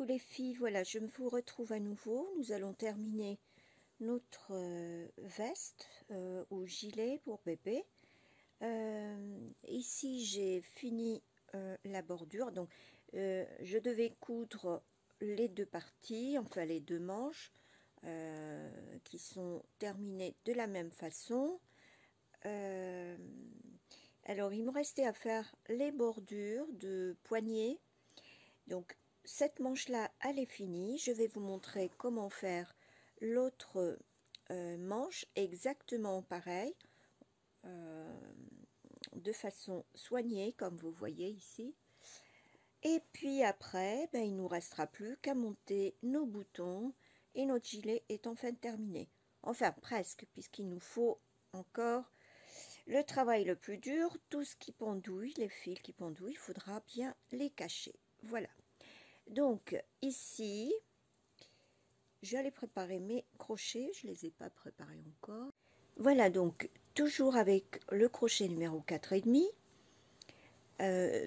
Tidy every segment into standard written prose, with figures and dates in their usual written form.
coucou les filles, voilà, je vous retrouve à nouveau. Nous allons terminer notre veste ou gilet pour bébé. Ici, j'ai fini la bordure. Donc, je devais coudre les deux parties, enfin les deux manches, qui sont terminées de la même façon. Alors, il me restait à faire les bordures de poignets. Donc, cette manche-là, elle est finie. Je vais vous montrer comment faire l'autre manche, exactement pareil, de façon soignée, comme vous voyez ici. Et puis après, ben, il ne nous restera plus qu'à monter nos boutons et notre gilet est enfin terminé. Enfin, presque, puisqu'il nous faut encore le travail le plus dur, tout ce qui pendouille, les fils qui pendouillent, il faudra bien les cacher. Voilà. Donc ici, je vais aller préparer mes crochets, je ne les ai pas préparés encore. Voilà, donc toujours avec le crochet numéro 4,5.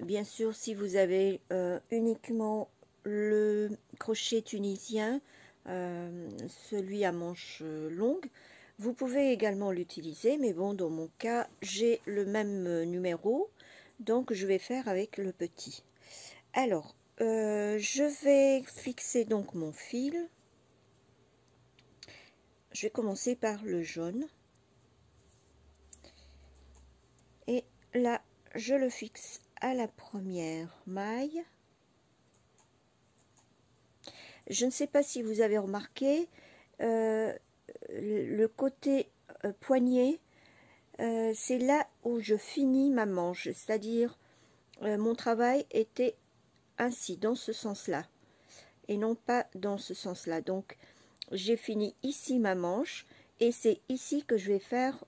Bien sûr, si vous avez uniquement le crochet tunisien, celui à manches longues, vous pouvez également l'utiliser, mais bon, dans mon cas, j'ai le même numéro, donc je vais faire avec le petit. Alors, je vais fixer donc mon fil. Je vais commencer par le jaune. Et là, je le fixe à la première maille. Je ne sais pas si vous avez remarqué, le côté poignet, c'est là où je finis ma manche. C'est-à-dire, mon travail était ainsi, dans ce sens-là, et non pas dans ce sens-là. Donc, j'ai fini ici ma manche, et c'est ici que je vais faire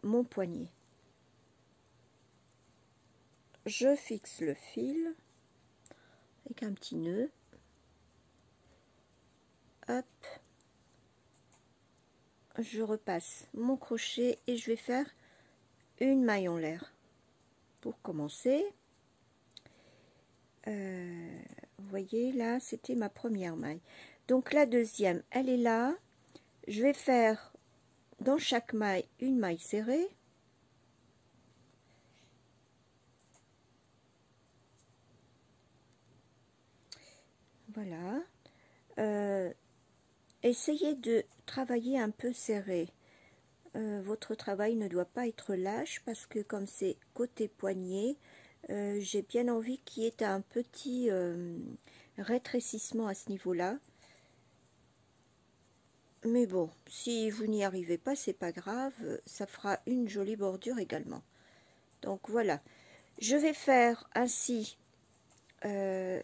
mon poignet. Je fixe le fil avec un petit nœud. Hop. Je repasse mon crochet et je vais faire une maille en l'air. Pour commencer, vous voyez là, c'était ma première maille. Donc la deuxième, elle est là. Je vais faire dans chaque maille une maille serrée. Voilà. Essayez de travailler un peu serré. Votre travail ne doit pas être lâche parce que comme c'est côté poignet, j'ai bien envie qu'il y ait un petit rétrécissement à ce niveau-là. Mais bon, si vous n'y arrivez pas, c'est pas grave, ça fera une jolie bordure également. Donc voilà, je vais faire ainsi, je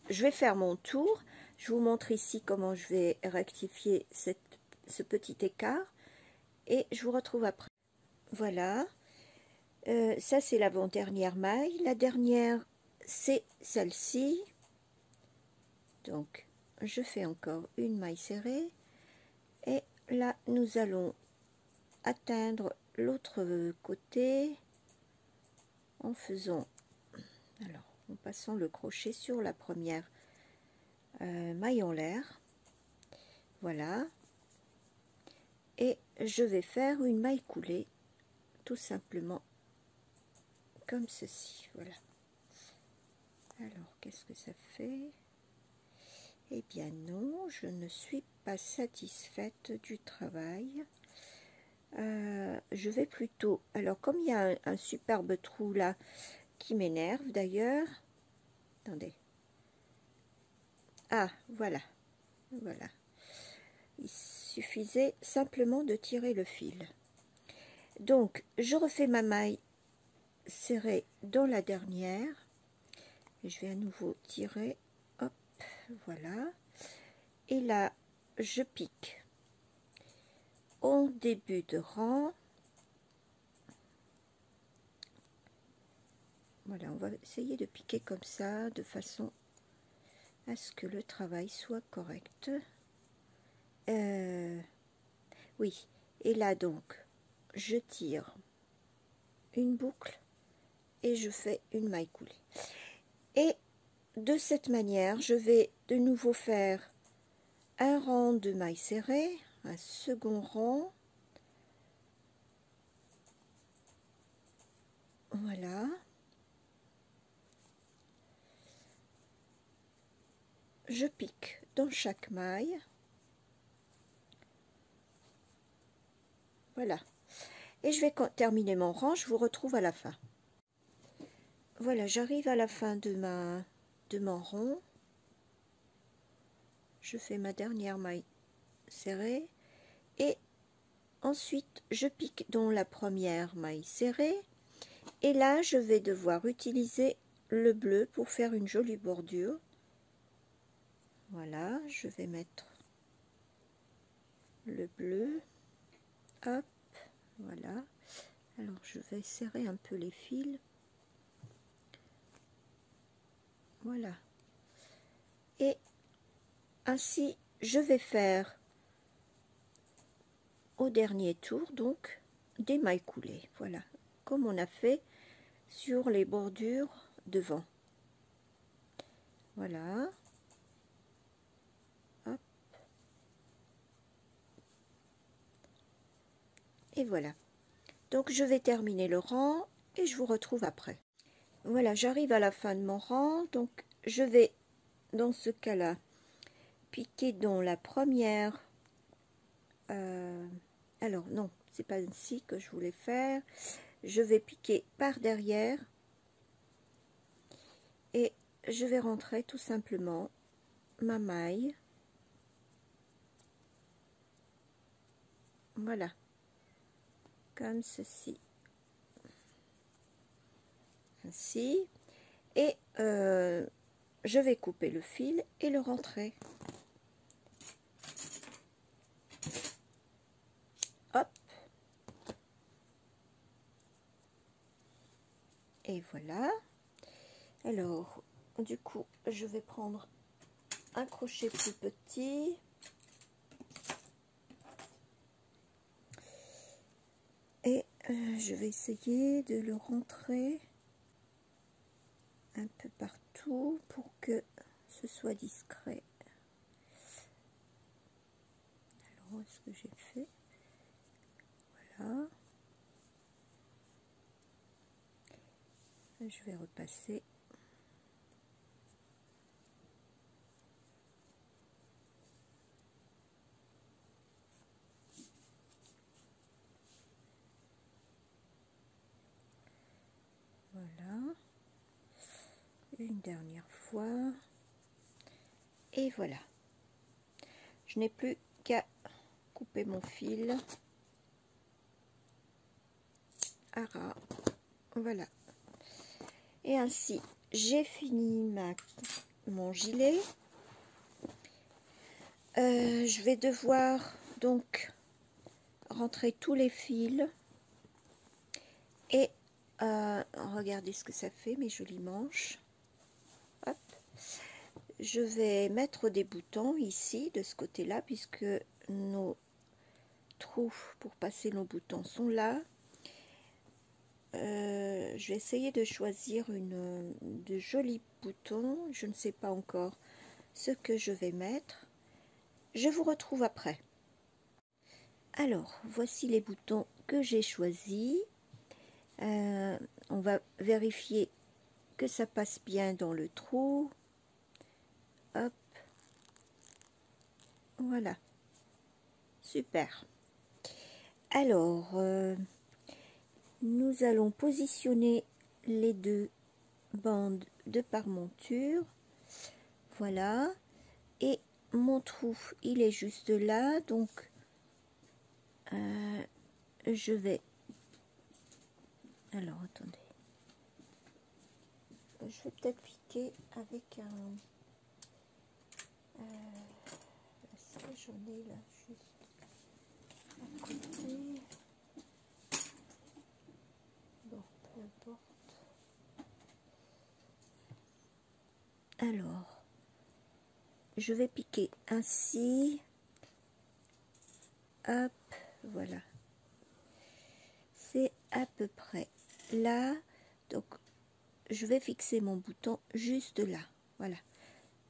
vais faire mon tour. Je vous montre ici comment je vais rectifier ce petit écart et je vous retrouve après. Voilà, ça c'est l'avant-dernière maille. La dernière, c'est celle-ci. Donc, je fais encore une maille serrée. Et là, nous allons atteindre l'autre côté en faisant, alors, en passant le crochet sur la première maille en l'air. Voilà. Et je vais faire une maille coulée, tout simplement comme ceci. Voilà. Alors, qu'est-ce que ça fait? Eh bien non, je ne suis pas satisfaite du travail. Je vais plutôt, alors comme il y a un superbe trou là qui m'énerve d'ailleurs, attendez, ah voilà, voilà, il suffisait simplement de tirer le fil. Donc je refais ma maille serrée dans la dernière et je vais à nouveau tirer, hop, voilà, et là je pique en début de rang. Voilà, on va essayer de piquer comme ça, de façon à ce que le travail soit correct. Oui, et là donc, je tire une boucle et je fais une maille coulée. Et de cette manière, je vais de nouveau faire un rang de mailles serrées, un second rang. Voilà. Je pique dans chaque maille. Voilà. Et je vais terminer mon rang, je vous retrouve à la fin. Voilà, j'arrive à la fin de mon rond. Je fais ma dernière maille serrée et ensuite je pique dans la première maille serrée et là je vais devoir utiliser le bleu pour faire une jolie bordure. Voilà, je vais mettre le bleu, hop, voilà. Alors je vais serrer un peu les fils, voilà, et ainsi je vais faire au dernier tour donc des mailles coulées, voilà, comme on a fait sur les bordures devant. Voilà, hop, et voilà. Donc je vais terminer le rang et je vous retrouve après. Voilà, j'arrive à la fin de mon rang, donc je vais dans ce cas-là piquer dans la première. Alors non, c'est pas ainsi que je voulais faire. Je vais piquer par derrière et je vais rentrer tout simplement ma maille. Voilà, comme ceci. Ainsi. Et je vais couper le fil et le rentrer. Hop. Et voilà. Alors, du coup, je vais prendre un crochet plus petit. Et je vais essayer de le rentrer un peu partout pour que ce soit discret. Alors, où est-ce que j'ai fait? Voilà. Je vais repasser. Voilà. Une dernière fois. Et voilà. Je n'ai plus qu'à couper mon fil. À ras. Voilà. Et ainsi, j'ai fini mon gilet. Je vais devoir donc rentrer tous les fils. Et regardez ce que ça fait, mes jolies manches. Hop. Je vais mettre des boutons ici, de ce côté-là, puisque nos trous pour passer nos boutons sont là. Je vais essayer de choisir de jolis boutons. Je ne sais pas encore ce que je vais mettre. Je vous retrouve après. Alors, voici les boutons que j'ai choisis. On va vérifier que ça passe bien dans le trou. Hop. Voilà. Super. Alors, nous allons positionner les deux bandes de parmonture. Voilà. Et mon trou, il est juste là. Donc, je vais... Alors, attendez. Je vais peut-être piquer avec un... Est-ce que j'en ai là juste à côté? Bon, peu importe. Alors, je vais piquer ainsi. Hop, voilà. C'est à peu près là. Donc, je vais fixer mon bouton juste là. Voilà.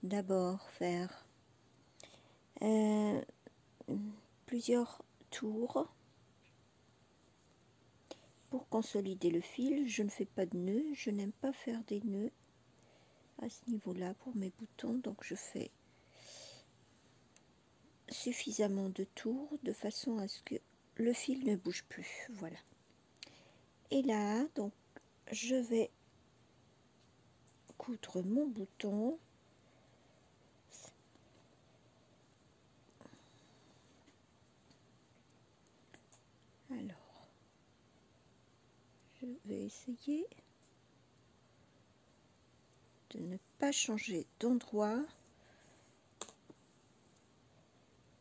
D'abord faire plusieurs tours pour consolider le fil. Je ne fais pas de nœuds, je n'aime pas faire des nœuds à ce niveau-là pour mes boutons, donc je fais suffisamment de tours de façon à ce que le fil ne bouge plus. Voilà. Et là, donc, je vais coudre mon bouton. Alors, je vais essayer de ne pas changer d'endroit.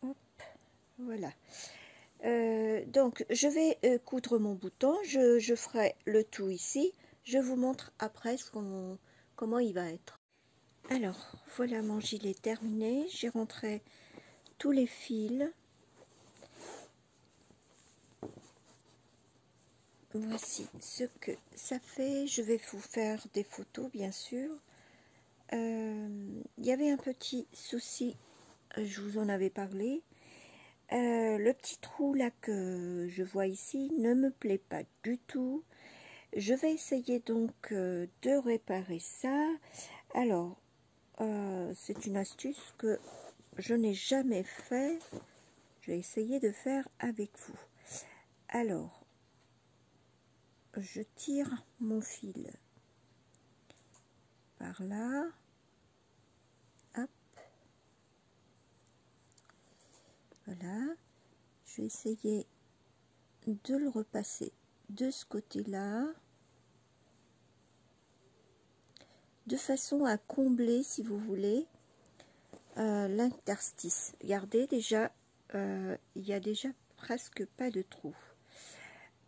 Hop, voilà. Donc, je vais coudre mon bouton. Je ferai le tout ici. Je vous montre après comment il va être. Alors, voilà mon gilet terminé. J'ai rentré tous les fils. Voici ce que ça fait. Je vais vous faire des photos, bien sûr. Il y avait un petit souci, je vous en avais parlé. Le petit trou là que je vois ici ne me plaît pas du tout. Je vais essayer donc de réparer ça. Alors, c'est une astuce que je n'ai jamais fait. Je vais essayer de faire avec vous. Alors, je tire mon fil par là. Hop. Voilà. Je vais essayer de le repasser de ce côté-là, de façon à combler, si vous voulez, l'interstice. Regardez, déjà, il y a déjà presque pas de trou.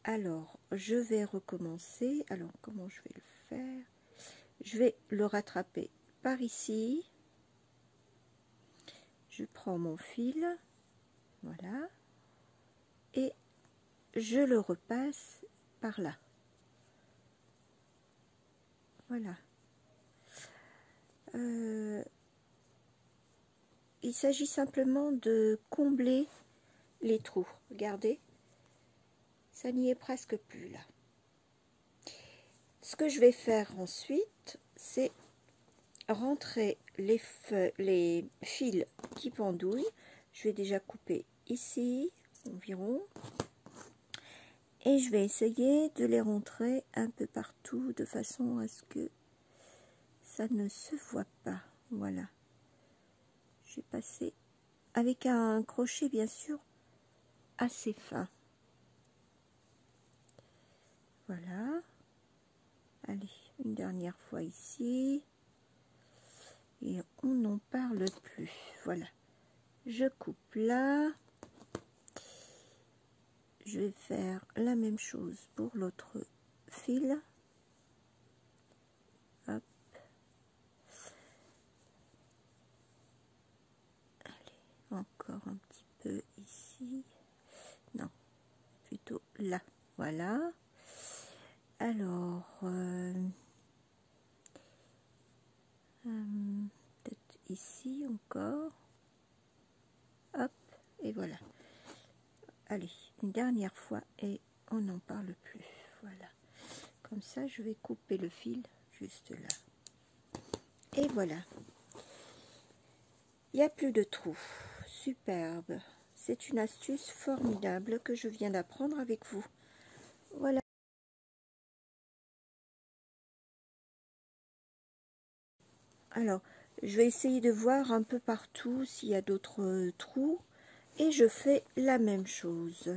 Alors, je vais recommencer. Alors, comment je vais le faire? Je vais le rattraper par ici. Je prends mon fil, voilà, et je le repasse par là. Voilà. Il s'agit simplement de combler les trous. Regardez, ça n'y est presque plus là. Ce que je vais faire ensuite, c'est rentrer les fils qui pendouillent. Je vais déjà couper ici environ. Et je vais essayer de les rentrer un peu partout de façon à ce que ça ne se voit pas. Voilà. Je vais passer avec un crochet bien sûr assez fin. Voilà. Allez, une dernière fois ici. Et on n'en parle plus. Voilà. Je coupe là. Je vais faire la même chose pour l'autre fil. Hop. Allez, encore un petit peu ici. Non, plutôt là. Voilà. Alors, peut-être ici encore. Hop, et voilà. Allez, une dernière fois et on n'en parle plus. Voilà. Comme ça, je vais couper le fil juste là. Et voilà. Il n'y a plus de trous. Superbe. C'est une astuce formidable que je viens d'apprendre avec vous. Voilà. Alors, je vais essayer de voir un peu partout s'il y a d'autres trous. Et je fais la même chose.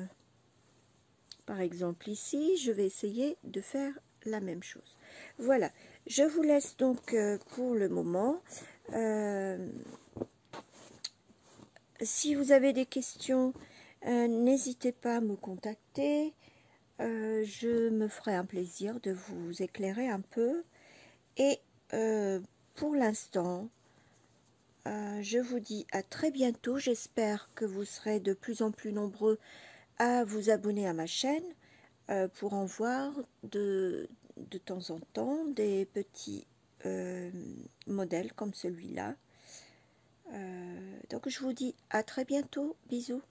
Par exemple ici, je vais essayer de faire la même chose. Voilà, je vous laisse donc pour le moment. Si vous avez des questions, n'hésitez pas à me contacter. Je me ferai un plaisir de vous éclairer un peu. Et pour l'instant, je vous dis à très bientôt. J'espère que vous serez de plus en plus nombreux à vous abonner à ma chaîne pour en voir de temps en temps des petits modèles comme celui-là. Donc je vous dis à très bientôt, bisous.